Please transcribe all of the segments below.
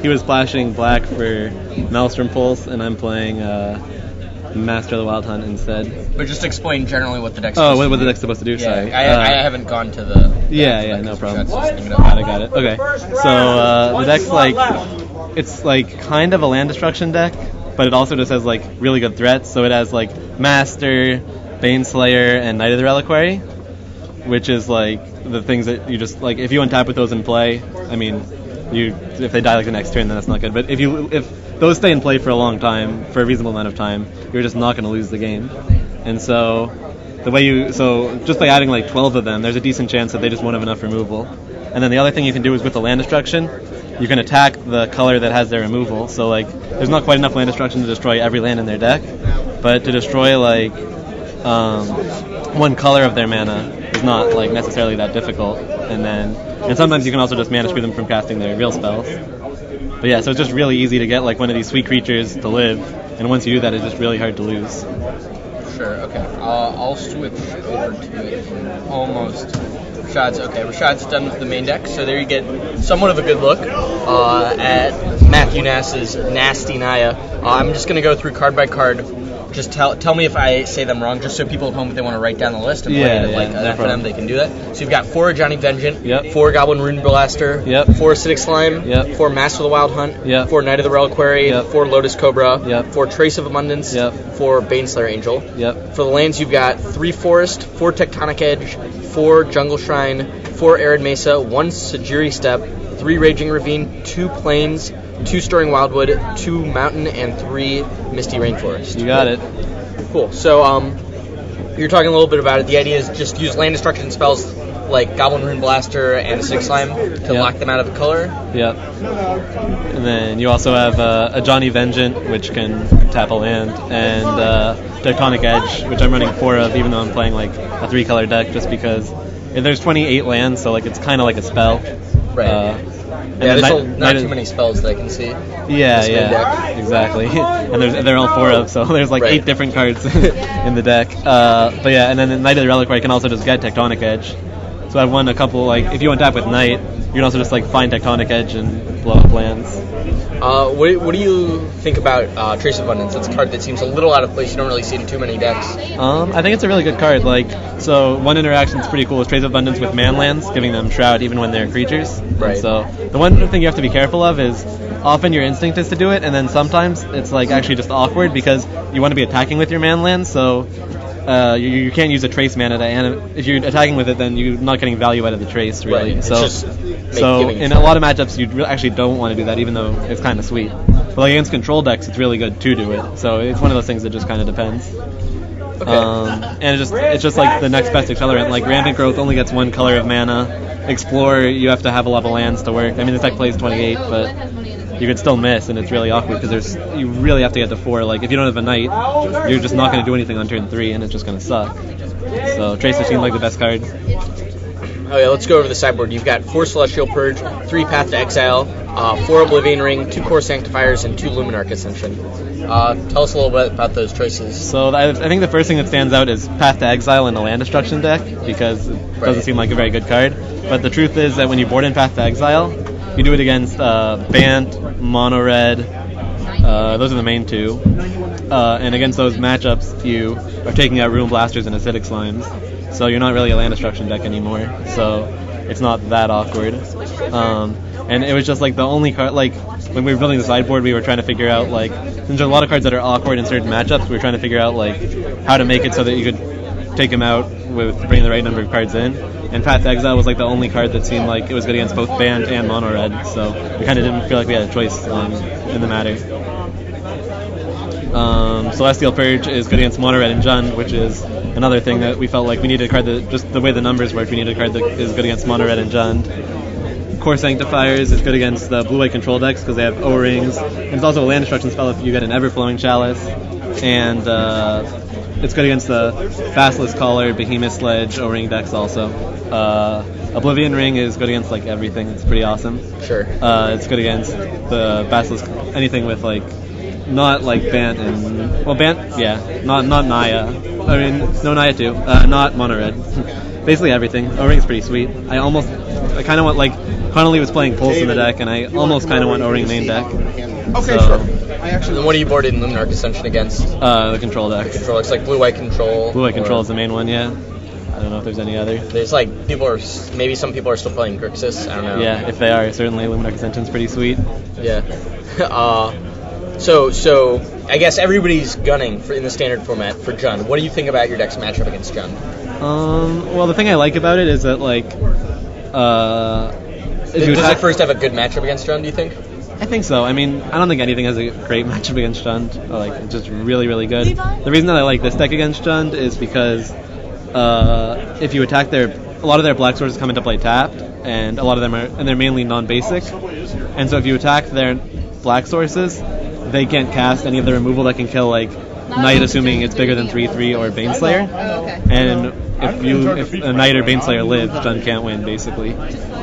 He was splashing black for Maelstrom Pulse, and I'm playing Master of the Wild Hunt instead. But just explain generally what the deck's supposed to do. What the deck's supposed to do, yeah, sorry. I haven't gone to the... Yeah, no problem. Got it. Okay, so the deck's like, it's like kind of a land destruction deck, but it also just has like really good threats. So it has like Master, Baneslayer, and Knight of the Reliquary, which is like the things that you just like if you untap with those in play. I mean, if they die like the next turn, then that's not good. But if those stay in play for a long time, for a reasonable amount of time, you're just not going to lose the game. And so just by adding like 12 of them, there's a decent chance that they just won't have enough removal. And then the other thing you can do is with the land destruction, you can attack the color that has their removal. So like, there's not quite enough land destruction to destroy every land in their deck, but to destroy like one color of their mana is not like necessarily that difficult. And sometimes you can also just mana screw them from casting their real spells. But yeah, so it's just really easy to get like one of these sweet creatures to live, and once you do that, it's just really hard to lose. Sure, okay. I'll switch over to it almost. Rashad's done with the main deck, so there you get somewhat of a good look at Matthew Nass's Nasty Naya. I'm just going to go through card by card. Just tell me if I say them wrong, just so people at home, if they want to write down the list and play it for them, they can do that. So you've got 4 Johnny Vengeant, 4 Goblin Rune Blaster, 4 Acidic Slime, 4 Master of the Wild Hunt, 4 Knight of the Reliquary, 4 Lotus Cobra, 4 Trace of Abundance, 4 Baneslayer Angel. For the lands, you've got 3 Forest, 4 Tectonic Edge, 4 Jungle Shrine, 4 Arid Mesa, 1 Sajiri Step, 3 Raging Ravine, 2 Plains, 2 Stirring Wildwood, 2 Mountain, and 3 Misty Rainforest. You got it. Cool. So, you're talking a little bit about it. The idea is just use land destruction spells like Goblin Rune Blaster and Acidic Slime to lock them out of the color. Yep. And then you also have a Johnny Vengeant, which can tap a land, and Tectonic Edge, which I'm running 4 of, even though I'm playing like a 3-color deck, just because there's 28 lands, so like it's kind of like a spell. Right. There's not too many spells that I can see. Yeah, exactly. And they're all 4 of, so there's like 8 different cards in the deck. But yeah, and then the Knight of the Reliquary can also just get Tectonic Edge. So I've won a couple, like, if you untap with Knight, you can also just like find Tectonic Edge and blow up lands. What do you think about Trace of Abundance? It's a card that seems a little out of place. You don't really see it in too many decks. I think it's a really good card. Like, so one interaction that's pretty cool is Trace of Abundance with man lands, giving them Shroud even when they're creatures. Right. And so the one thing you have to be careful of is often your instinct is to do it, and then sometimes it's like actually just awkward because you want to be attacking with your man lands, so you can't use a trace mana to if you're attacking with it, then you're not getting value out of the trace, really. Right. So in a lot of matchups, you actually don't want to do that, even though it's kind of sweet. But like against control decks, it's really good to do it. So it's one of those things that just kind of depends. Okay. And it's just like the next best accelerant. Like Rampant Growth only gets 1 color of mana. Explore, you have to have a lot of lands to work. I mean, this deck plays 28, but you could still miss, and it's really awkward because you really have to get to 4. Like if you don't have a Knight, you're just not going to do anything on turn 3, and it's just going to suck. So Tracer seemed like the best card. Okay, let's go over the sideboard. You've got 4 Celestial Purge, 3 Path to Exile, 4 Oblivion Ring, 2 Core Sanctifiers, and 2 Luminarch Ascension. Tell us a little bit about those choices. So I think the first thing that stands out is Path to Exile in the land destruction deck, because it doesn't seem like a very good card. But the truth is that when you board in Path to Exile, you do it against Bant, Mono Red, those are the main 2. And against those matchups, you are taking out Rune Blasters and Acidic Slimes. So you're not really a land destruction deck anymore. So it's not that awkward. And it was just like the only card, like when we were building the sideboard, we were trying to figure out like, since there's a lot of cards that are awkward in certain matchups, we were trying to figure out like how to make it so that you could take them out with bringing the right number of cards in. And Path to Exile was like the only card that seemed like it was good against both Band and Mono Red, so we kind of didn't feel like we had a choice in the matter. Celestial Purge is good against Mono Red and Jund, which is another thing that we felt like we needed a card that, just the way the numbers work, we needed a card that is good against Mono Red and Jund. Core Sanctifiers is good against the blue-white control decks because they have O-Rings. And it's also a land destruction spell if you get an Everflowing Chalice. And it's good against the Basilisk Collar, Behemoth Sledge, O-Ring decks also. Oblivion Ring is good against like everything. It's pretty awesome. Sure. It's good against the Basilisk, anything with like, not like Bant and, well Bant, yeah, not Naya. I mean, no Naya too. Not Mono Red. Basically everything. O-Ring's pretty sweet. I kind of want, like, Connolly was playing Pulse in the deck, and I almost kind of want O-Ring main deck. Okay, sure. Then what are you boarded in Luminarch Ascension against? The control deck. The control. It's like blue-white control. Blue-white control is the main one, yeah. I don't know if there's any other. There's like maybe some people are still playing Grixis. I don't know. Yeah, if they are, certainly Luminarch Ascension's pretty sweet. Yeah. So I guess everybody's gunning in the standard format for Jund. What do you think about your deck's matchup against Jund? Well, the thing I like about it is that, like, does it first have a good matchup against Jund, do you think? I think so. I mean, I don't think anything has a great matchup against Jund. Like, it's just really, really good. The reason that I like this deck against Jund is because if you attack a lot of their black sources come into play tapped, and a lot of them they're mainly non-basic. And so if you attack their black sources, they can't cast any of the removal that can kill, like, Knight, assuming it's bigger than 3/3, or Baneslayer. And if a Knight or Baneslayer lives, Jund can't win, basically.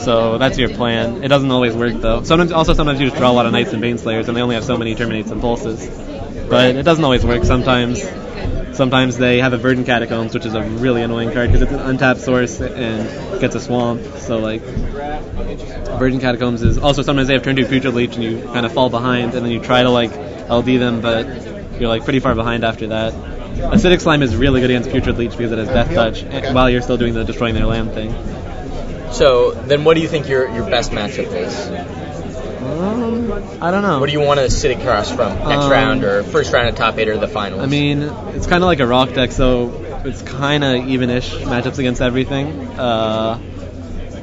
So that's your plan. It doesn't always work, though. Sometimes you just draw a lot of Knights and Baneslayers, and they only have so many Terminates and Pulses. But it doesn't always work. Sometimes they have a Verdant Catacombs, which is a really annoying card because it's an untapped source and gets a swamp. So, like, Verdant Catacombs is also sometimes they have turn 2 Putrid Leech and you kind of fall behind, and then you try to, like, LD them, but you're, like, pretty far behind after that. Acidic Slime is really good against Putrid Leech because it has Death Touch while you're still doing the destroying their land thing. So then, what do you think your best matchup is? I don't know. What do you want to sit across from next round or first round of top 8 or the finals? I mean, it's kind of like a rock deck, so it's kind of even-ish matchups against everything. I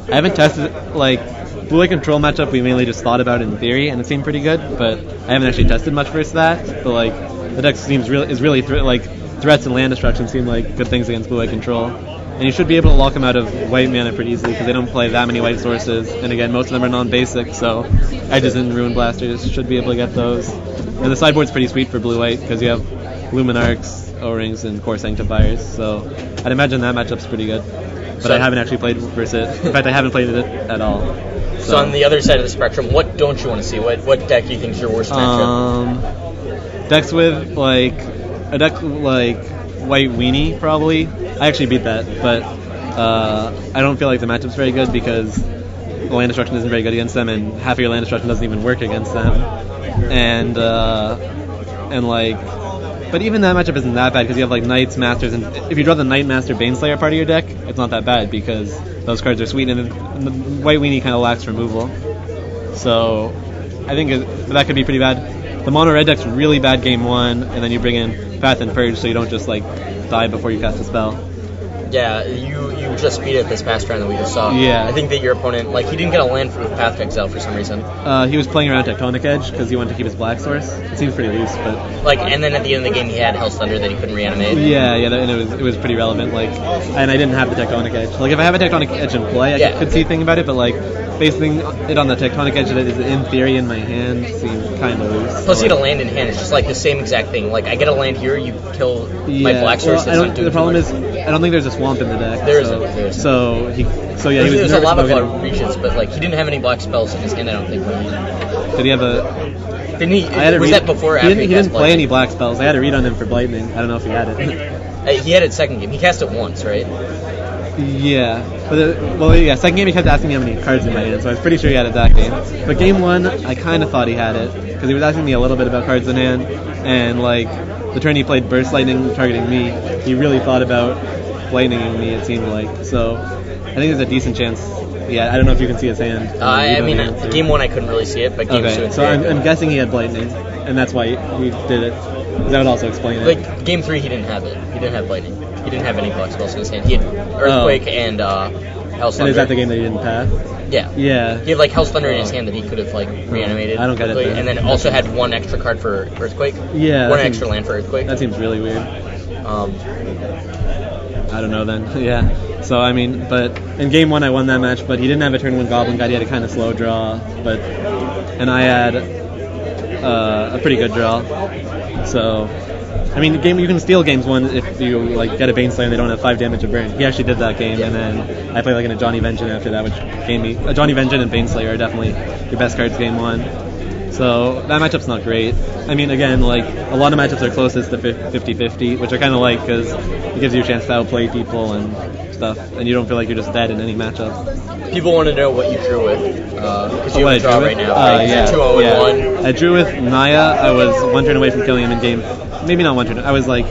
haven't tested, like, blue-white control matchup we mainly just thought about in theory, and it seemed pretty good, but I haven't actually tested much versus that. But, like, the deck seems really threats and land destruction seem like good things against blue-white control. And you should be able to lock them out of white mana pretty easily because they don't play that many white sources. And again, most of them are non-basic, so Edges and Ruin Blasters should be able to get those. And the sideboard's pretty sweet for blue-white because you have Luminarchs, O-Rings, and Core Sanctifiers. So I'd imagine that matchup's pretty good. But I haven't actually played versus it. In fact, I haven't played it at all. So on the other side of the spectrum, what don't you want to see? What deck do you think is your worst matchup? Decks with, like, a deck like White Weenie, probably. I actually beat that, but I don't feel like the matchup's very good because the land destruction isn't very good against them, and half of your land destruction doesn't even work against them. And like, but even that matchup isn't that bad because you have, like, Knights, Masters, and if you draw the Knight, Master, Baneslayer part of your deck, it's not that bad because those cards are sweet, and the White Weenie kind of lacks removal. So I think that could be pretty bad. The mono red deck's really bad game 1, and then you bring in Path and Purge so you don't just, like, die before you cast a spell. Yeah, you just beat it this past round that we just saw. Yeah. I think that your opponent, like, he didn't get a land with Path to Exile for some reason. He was playing around Tectonic Edge because he wanted to keep his black source. It seems pretty loose, but... Like, and then at the end of the game he had Hell's Thunder that he couldn't reanimate. Yeah, and it was pretty relevant, like, and I didn't have the Tectonic Edge. Like, if I have a Tectonic Edge in play, I could see a thing about it, but, like, basing it on the Tectonic Edge that is in theory in my hand seems kind of loose. Plus, you get a land in hand. It's just like the same exact thing. Like, I get a land here, you kill my black source. The problem is, I don't think there's a swamp in the deck. There isn't. He was there's a lava flood regions, but, like, he didn't have any black spells in his hand, I don't think. Did he have a... Didn't he? Was that before or after he didn't play any black spells. I had to read on him for Blightning. I don't know if he had it. He had it second game. He cast it once, right? Yeah. Second game he kept asking me how many cards in my hand, so I was pretty sure he had it that game. But game 1, I kind of thought he had it, because he was asking me a little bit about cards in hand, and, like, the turn he played Burst Lightning targeting me, he really thought about lightninging me, it seemed like. So I think there's a decent chance. Yeah, I don't know if you can see his hand. I mean, game 1 I couldn't really see it, but game 2 it's so I'm guessing he had Lightning, and that's why he did it. That would also explain it. Like, game 3 he didn't have it. He didn't have Lightning. He didn't have any black spells in his hand. He had Earthquake and Hell's Thunder. And is that the game that he didn't pass? Yeah. Yeah. He had, like, Hell's Thunder in his hand that he could have, like, reanimated. I don't get it. Then. And then also had one extra card for Earthquake. Yeah. One extra land for Earthquake. That seems really weird. I don't know then. Yeah. So, I mean, but in game 1 I won that match, but he didn't have a turn 1 Goblin Guide. He had a kind of slow draw, and I had a pretty good draw. So, I mean, you can steal games 1 if you, like, get a Baneslayer and they don't have 5 damage of burn. He actually did that game, and then I played, like, in a Johnny Vengeance after that, which gave me... A Johnny Vengeance and Baneslayer are definitely your best cards game 1. So that matchup's not great. I mean, again, like, a lot of matchups are closest to 50-50, which I kind of like because it gives you a chance to outplay people and stuff, and you don't feel like you're just dead in any matchup. People want to know what you drew with, because you have a draw right now, right? right? Yeah, 2-0-1. I drew with Naya. I was one turn away from killing him in game. Maybe not one turn. I was like